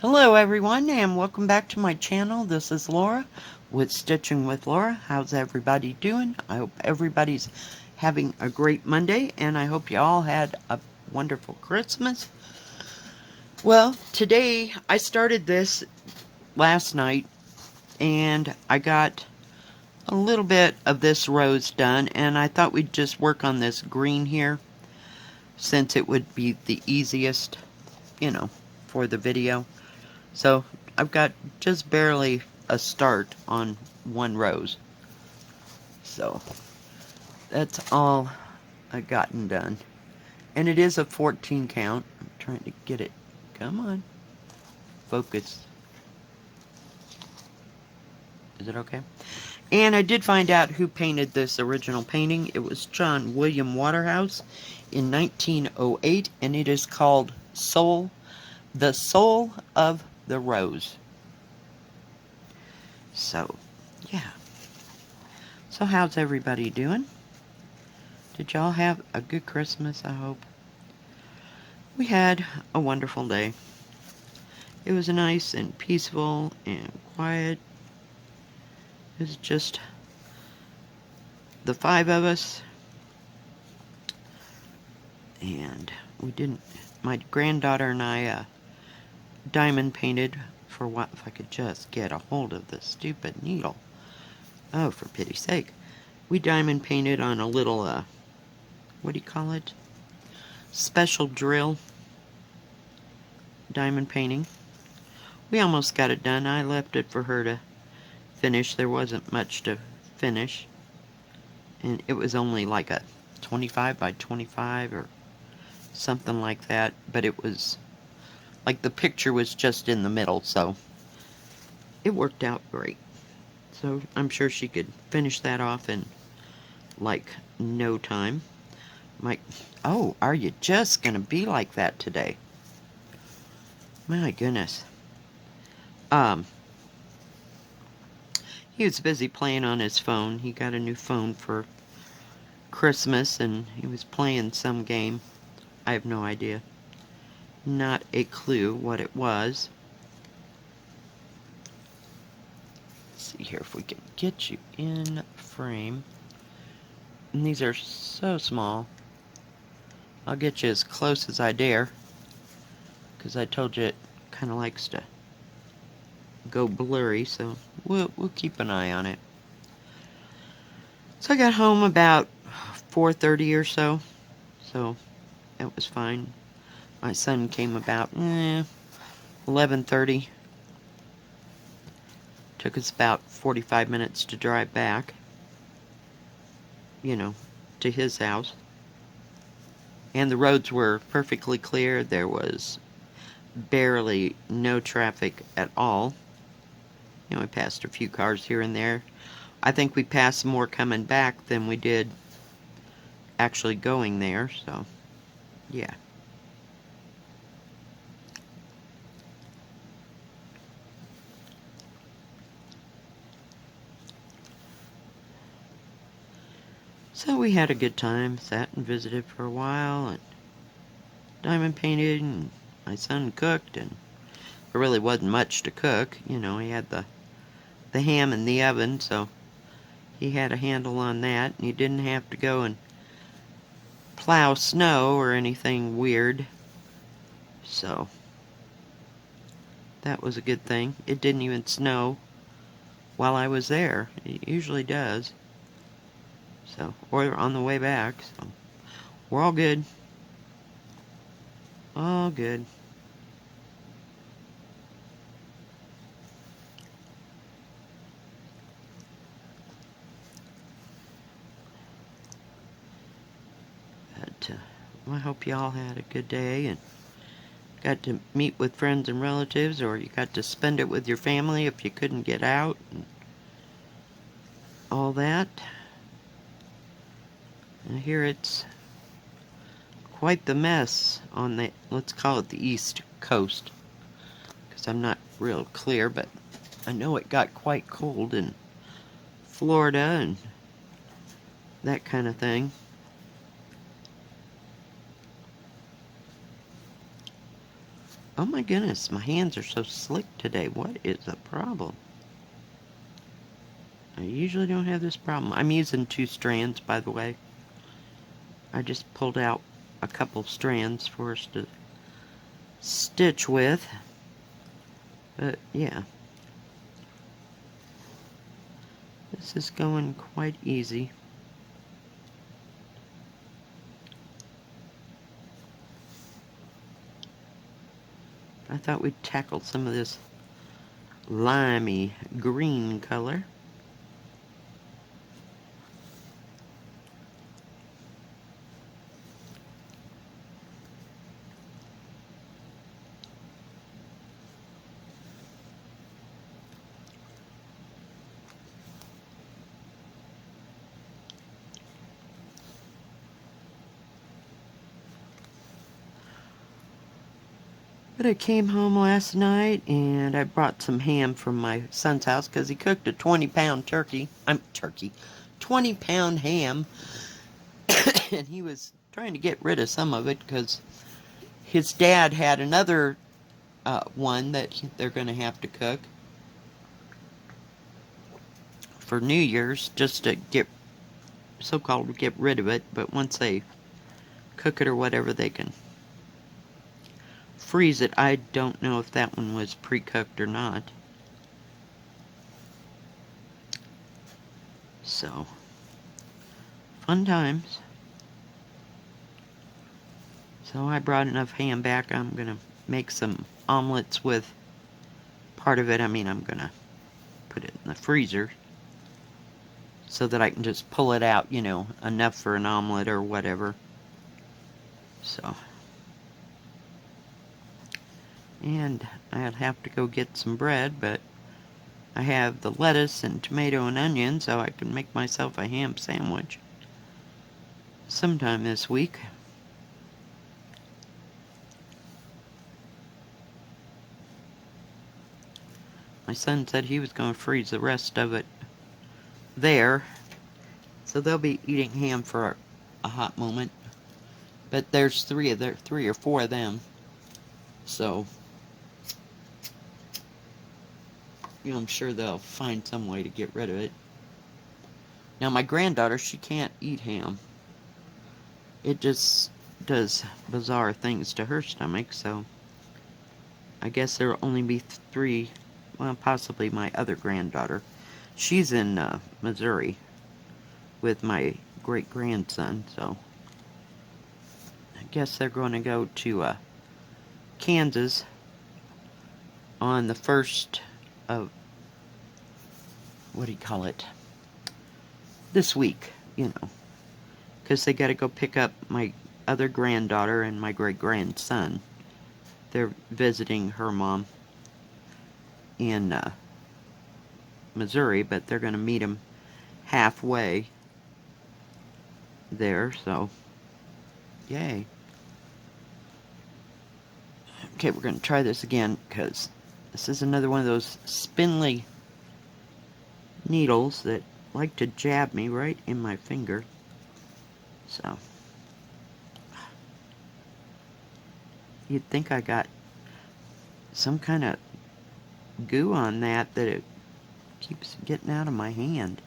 Hello everyone and welcome back to my channel. This is Laura with Stitching with Laura. How's everybody doing? I hope everybody's having a great Monday and I hope you all had a wonderful Christmas. Well, today I started this last night and I got a little bit of this rose done and I thought we'd just work on this green here since it would be the easiest, for the video. So I've got just barely a start on one rose. So that's all I've gotten done. And it is a 14 count. I'm trying to get it. Come on. Focus. Is it okay? And I did find out who painted this original painting. It was John William Waterhouse in 1908. And it is called Soul, the Soul of the Rose. So, yeah. So how's everybody doing? Did y'all have a good Christmas, I hope? We had a wonderful day. It was nice and peaceful and quiet. It was just the five of us. And we didn't, my granddaughter and I diamond painted for what, if I could just get a hold of the stupid needle. Oh, for pity's sake. We diamond painted on a little, what do you call it? Special drill diamond painting. We almost got it done. I left it for her to finish. There wasn't much to finish. And it was only like a 25 by 25 or something like that. But it was, like the picture was just in the middle, so it worked out great. So I'm sure she could finish that off in like no time. Oh, are you just gonna be like that today? My goodness. He was busy playing on his phone. He got a new phone for Christmas and he was playing some game. I have no idea. Not a clue what it was. Let's see here if we can get you in frame. And these are so small. I'll get you as close as I dare, because I told you it kind of likes to go blurry, so we'll keep an eye on it. So I got home about 4:30 or so that was fine. My son came about 11:30. Took us about 45 minutes to drive back, to his house. And the roads were perfectly clear. There was barely no traffic at all. We passed a few cars here and there. I think we passed more coming back than we did actually going there, so yeah. So we had a good time, sat and visited for a while, and diamond painted, and my son cooked, and there really wasn't much to cook. He had the ham in the oven, so he had a handle on that, and he didn't have to go and plow snow or anything weird. So that was a good thing. It didn't even snow while I was there. It usually does. So, or on the way back. So we're all good. All good. But I hope y'all had a good day and got to meet with friends and relatives, or you got to spend it with your family if you couldn't get out and all that. And here it's quite the mess on the, let's call it the East Coast, because I'm not real clear, but I know it got quite cold in Florida and that kind of thing. Oh my goodness, my hands are so slick today. What is the problem? I usually don't have this problem. I'm using 2 strands, by the way. I just pulled out a couple strands for us to stitch with. But yeah, this is going quite easy. I thought we'd tackle some of this limey green color. But I came home last night and I brought some ham from my son's house because he cooked a 20-pound turkey. 20-pound ham. And he was trying to get rid of some of it because his dad had another one that they're going to have to cook for New Year's just to get rid of it. But once they cook it or whatever, they can freeze it. I don't know if that one was pre-cooked or not. So, fun times. So I brought enough ham back. I'm going to make some omelets with part of it. I'm going to put it in the freezer so that I can just pull it out, enough for an omelet or whatever. So, and I'll have to go get some bread, but I have the lettuce and tomato and onion, so I can make myself a ham sandwich sometime this week. My son said he was going to freeze the rest of it there, so they'll be eating ham for a hot moment. But there's 3 or 4 of them, so I'm sure they'll find some way to get rid of it. Now my granddaughter, she can't eat ham. It just does bizarre things to her stomach, so I guess there'll only be 3, well, possibly my other granddaughter. She's in Missouri with my great-grandson, so I guess they're going to go to Kansas on the 1st of, what do you call it, this week, because they got to go pick up my other granddaughter and my great-grandson. They're visiting her mom in Missouri, but they're going to meet him halfway there, so yay. Okay, we're going to try this again because this is another one of those spindly needles that like to jab me right in my finger. So you'd think I got some kind of goo on that it keeps getting out of my hand.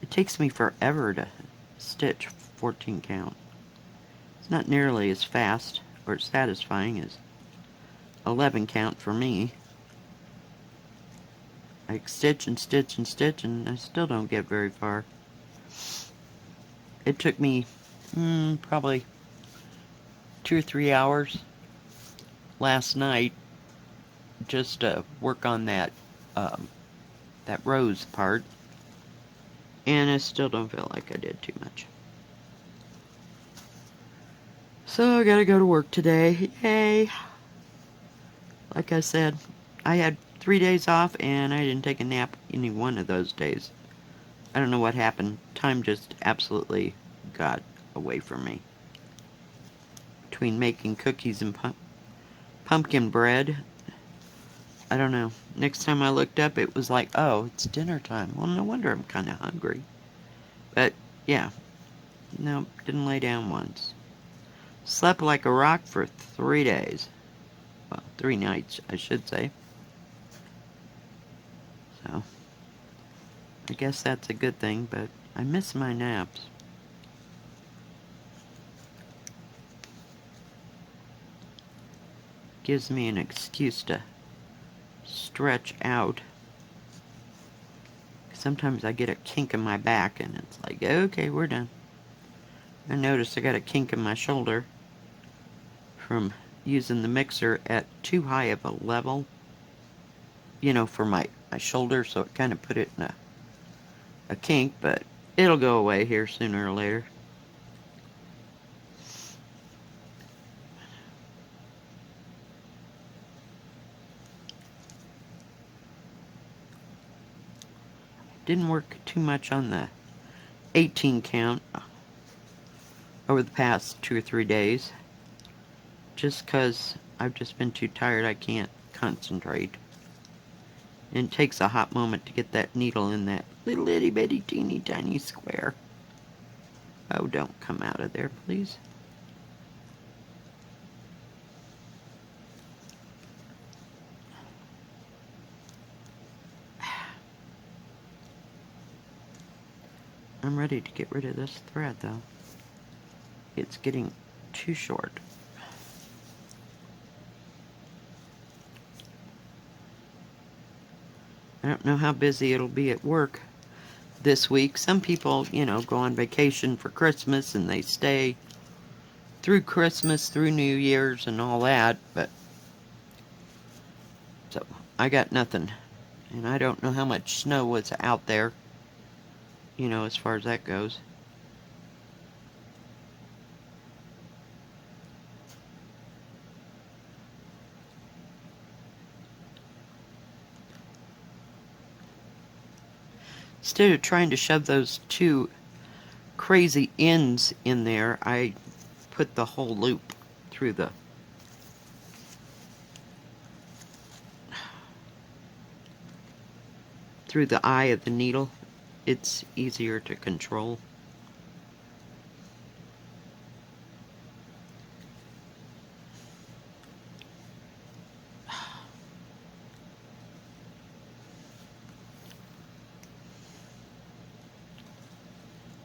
It takes me forever to stitch 14 count. It's not nearly as fast or satisfying as 11 count for me. I stitch and stitch and stitch and I still don't get very far. It took me probably 2 or 3 hours last night just to work on that rose part, and I still don't feel like I did too much. So I gotta go to work today. Yay! Like I said, I had 3 days off and I didn't take a nap any one of those days. I don't know what happened. Time just absolutely got away from me. Between making cookies and pumpkin bread, I don't know. Next time I looked up, it was like, oh, it's dinner time. Well, no wonder I'm kind of hungry. But, yeah. No, didn't lay down once. Slept like a rock for 3 days. 3 nights, I should say. So, I guess that's a good thing, but I miss my naps. Gives me an excuse to stretch out. Sometimes I get a kink in my back and it's like, okay, we're done. I noticed I got a kink in my shoulder from using the mixer at too high of a level, you know, for my shoulder, so it kind of put it in a kink, but it'll go away here sooner or later. Didn't work too much on the 18 count over the past 2 or 3 days, just because I've just been too tired. I can't concentrate. And it takes a hot moment to get that needle in that little itty bitty teeny tiny square. Oh, don't come out of there, please. I'm ready to get rid of this thread, though. It's getting too short. I don't know how busy it'll be at work this week. Some people, you know, go on vacation for Christmas and they stay through Christmas, through New Year's and all that, but so I got nothing. And I don't know how much snow was out there, you know, as far as that goes. Instead of trying to shove those 2 crazy ends in there, I put the whole loop through the eye of the needle. It's easier to control.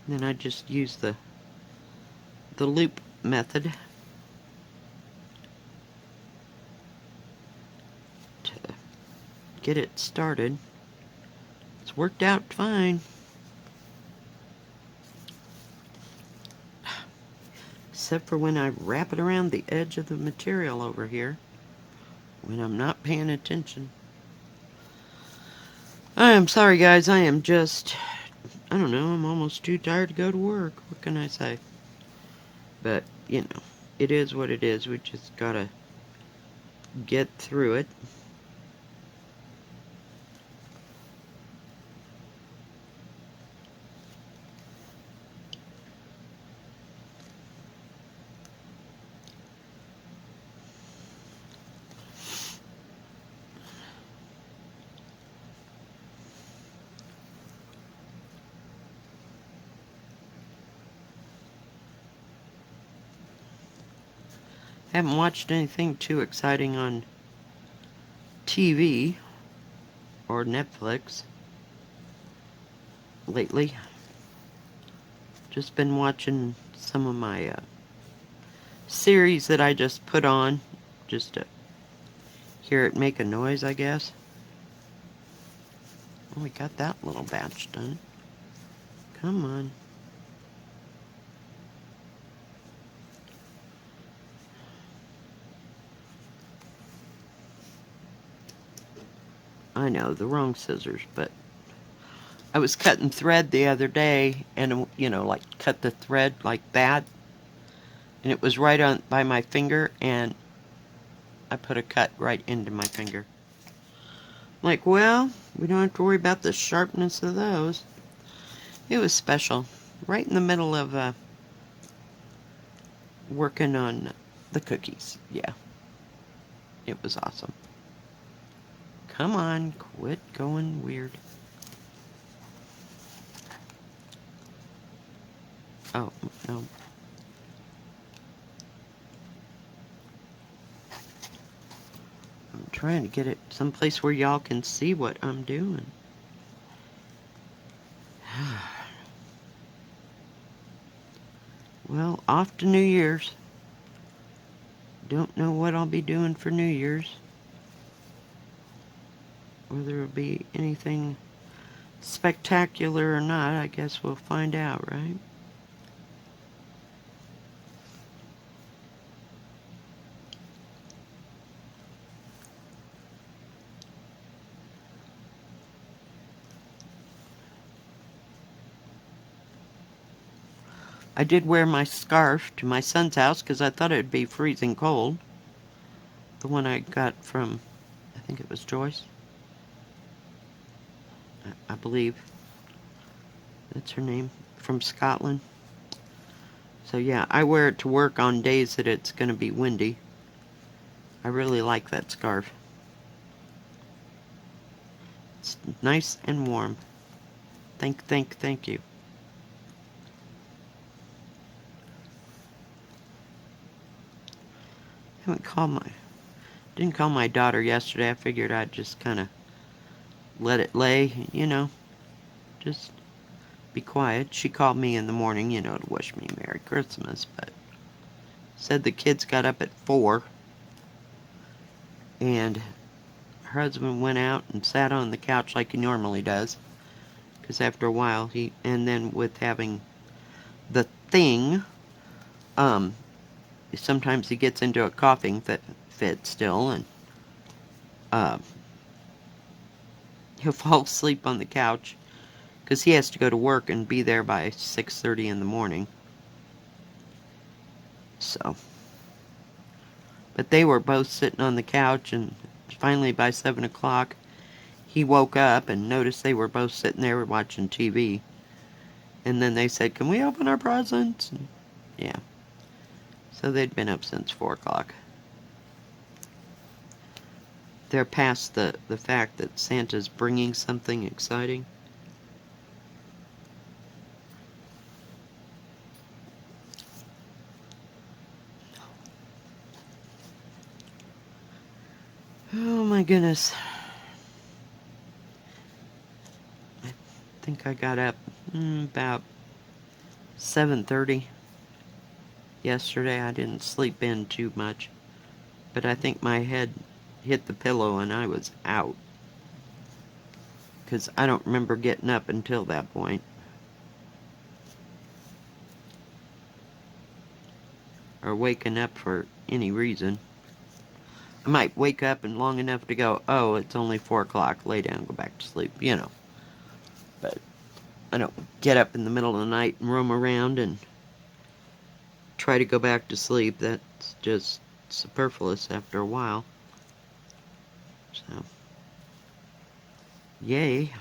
Then I just use the loop method to get it started. It's worked out fine. Except for when I wrap it around the edge of the material over here, when I'm not paying attention. I am sorry, guys. I am just, I don't know, I'm almost too tired to go to work. What can I say? But, you know, it is what it is. We just gotta get through it. Haven't watched anything too exciting on TV or Netflix lately. Just been watching some of my series that I just put on just to hear it make a noise, I guess. Oh, we got that little batch done. Come on. I know, the wrong scissors, but I was cutting thread the other day and, you know, like cut the thread like that. And it was right on by my finger and I put a cut right into my finger. Like, well, we don't have to worry about the sharpness of those. It was special. Right in the middle of working on the cookies. Yeah. It was awesome. Come on, quit going weird. Oh, no. trying to get it someplace where y'all can see what I'm doing. Well, off to New Year's. Don't know what I'll be doing for New Year's. Whether it'll be anything spectacular or not, I guess we'll find out, right? I did wear my scarf to my son's house because I thought it'd be freezing cold. The one I got from, I think it was Joyce. I believe that's her name, from Scotland. So yeah, I wear it to work on days that it's going to be windy. I really like that scarf. It's nice and warm. Thank you. Didn't call my daughter yesterday. I figured I'd just kind of let it lay, just be quiet. She called me in the morning, to wish me Merry Christmas, but said the kids got up at 4, and her husband went out and sat on the couch like he normally does, because after a while and then with having the thing, sometimes he gets into a coughing fit still, and he'll fall asleep on the couch because he has to go to work and be there by 6:30 in the morning. So, but they were both sitting on the couch, and finally by 7 o'clock, he woke up and noticed they were both sitting there watching TV. And then they said, "Can we open our presents?" And, yeah. So they'd been up since 4 o'clock. They're past the fact that Santa's bringing something exciting. Oh my goodness. I think I got up about 7:30 yesterday. I didn't sleep in too much, but I think my head hit the pillow and I was out, because I don't remember getting up until that point. Or waking up for any reason. I might wake up and long enough to go, oh, it's only 4 o'clock, lay down, go back to sleep, But I don't get up in the middle of the night and roam around and try to go back to sleep. That's just superfluous after a while. So, yay.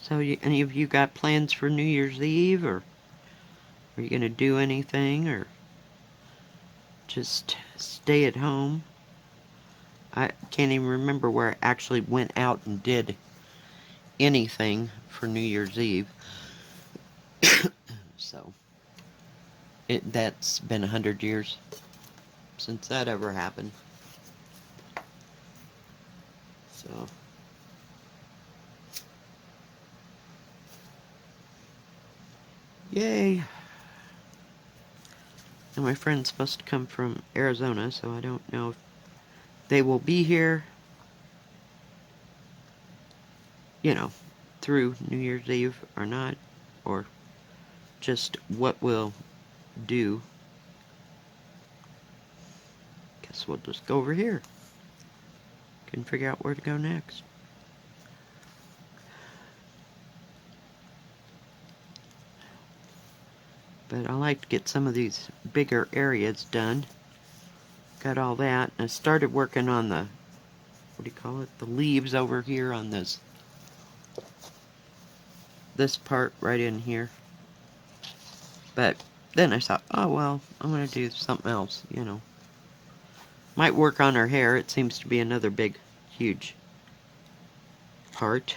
So, any of you got plans for New Year's Eve, or are you going to do anything, or just stay at home? I can't even remember where I actually went out and did anything for New Year's Eve. So, that's been 100 years since that ever happened. So, yay. And my friend's supposed to come from Arizona, so I don't know if they will be here, through New Year's Eve or not, or just what we'll do. Guess we'll just go over here. Can figure out where to go next. But I like to get some of these bigger areas done. Got all that. And I started working on the, the leaves over here on this part right in here. But then I thought, oh well, I'm going to do something else, Might work on her hair. It seems to be another big, huge part.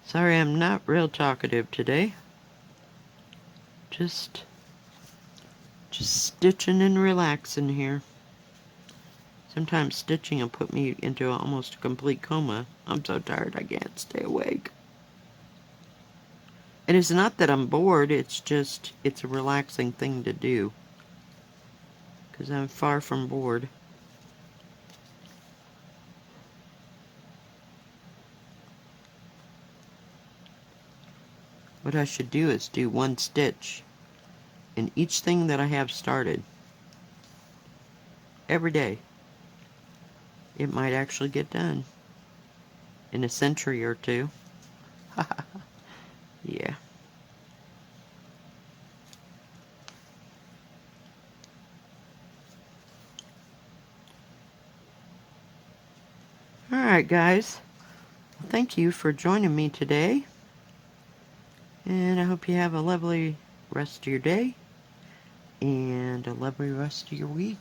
Sorry, I'm not real talkative today. Just stitching and relaxing here. Sometimes stitching will put me into almost a complete coma. I'm so tired I can't stay awake. And it's not that I'm bored, it's just, it's a relaxing thing to do. Because I'm far from bored. What I should do is do one stitch in each thing that I have started. Every day. It might actually get done. In a century or two. Yeah. Alright guys. Well, thank you for joining me today. And I hope you have a lovely rest of your day. And a lovely rest of your week.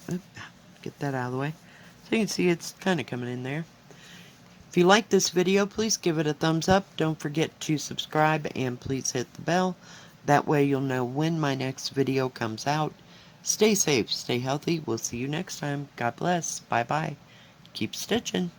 Oop, get that out of the way. So you can see it's kind of coming in there. If you like this video, please give it a thumbs up. Don't forget to subscribe and please hit the bell. That way you'll know when my next video comes out. Stay safe, stay healthy. We'll see you next time. God bless. Bye-bye. Keep stitching.